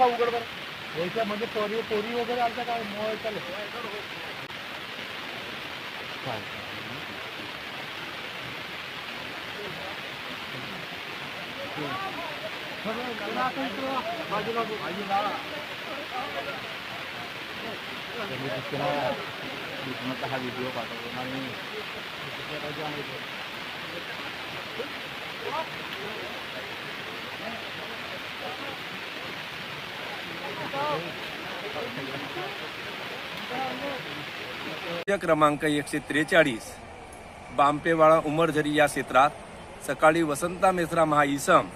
उघड बरं याच्यामध्ये पोरी पोरी वगैरे आलता काय मोबाईल चालेल हा व्हिडिओ पाठवतो आणि क्रमांक 143 बांपेवाडा उमरझरी या क्षेत्रात सकाळी वसंता मेश्राम हा इसम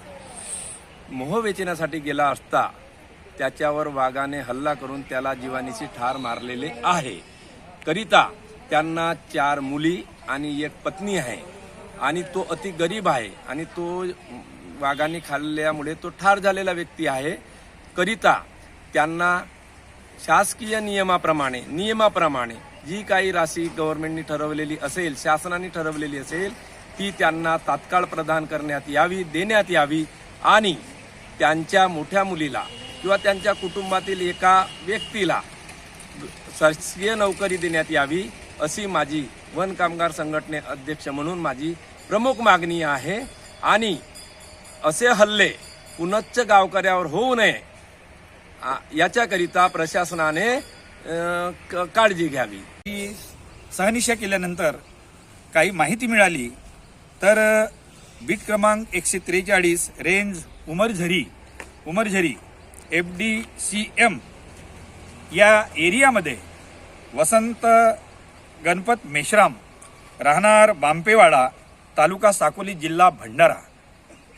मोह वेचण्यासाठी गेला असता त्याच्यावर वाघाने हल्ला करून त्याला जीवानीशी ठार मारलेले आहे. करिता त्यांना 4 मुली आणि 1 पत्नी आहे आणि तो अति गरीब आहे आणि तो वाघाने खाल्ल्यामुळे तो ठार झालेला व्यक्ती आहे. करिता त्यांना शासकीय नियमाप्रमाणे जी काही राशी गव्हर्नमेंटनी ठरवलेली असेल, शासनाने ठरवलेली असेल, ती त्यांना तात्काळ प्रदान करण्यात यावी, देण्यात यावी आणि त्यांच्या मोठ्या मुलीला किंवा त्यांच्या कुटुंबातील एका व्यक्तीला शासकीय नोकरी देण्यात यावी अशी माझी वन कामगार संघटने अध्यक्ष म्हणून माझी प्रमुख मागणी आहे. आणि असे हल्ले पुनश्च गावकऱ्यावर होऊ नये याच्याकरिता प्रशासनाने काळजी घ्यावी. सहनिशा केल्यानंतर काही माहिती मिळाली तर बीट क्रमांक 143 रेंज उमरझरी FDCM या एरियामध्ये वसंत गणपत मेश्राम राहणार बांपेवाडा तालुका साकोली जिल्हा भंडारा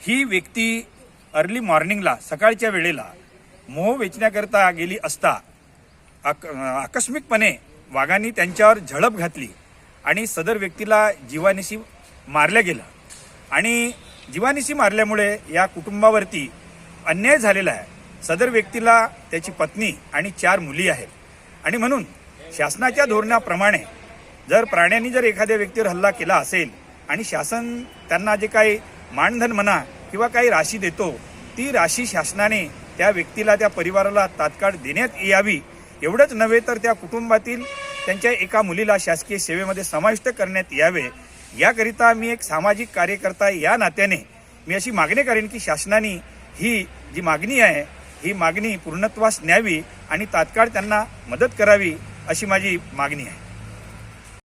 ही व्यक्ती अर्ली मॉर्निंगला सकाळच्या वेळेला मोह वेचण्याकरता गेली असता आकस्मिकपणे वाघांनी त्यांच्यावर झडप घातली आणि सदर व्यक्तीला जीवानिशी मारल्या गेलं आणि जीवानिशी मारल्यामुळे या कुटुंबावरती अन्याय झालेला आहे. सदर व्यक्तीला त्याची पत्नी आणि 4 मुली आहेत आणि म्हणून शासनाच्या धोरणाप्रमाणे जर प्राण्यांनी जर एखाद्या व्यक्तीवर हल्ला केला असेल आणि शासन त्यांना जे काही मानधन म्हणा किंवा काही राशी देतो ती राशी शासनाने त्या व्यक्तीला त्या परिवाराला तात्काळ देण्यात यावी. एवढंच नव्हे तर त्या कुटुंबातील त्यांच्या एका मुलीला शासकीय सेवेमध्ये समाविष्ट करण्यात यावे. याकरिता मी एक सामाजिक कार्यकर्ता या नात्याने मी अशी मागणी करेन की शासनाने ही जी मागणी आहे ही मागणी पूर्णत्वास न्यावी आणि तात्काळ त्यांना मदत करावी अशी माझी मागणी आहे.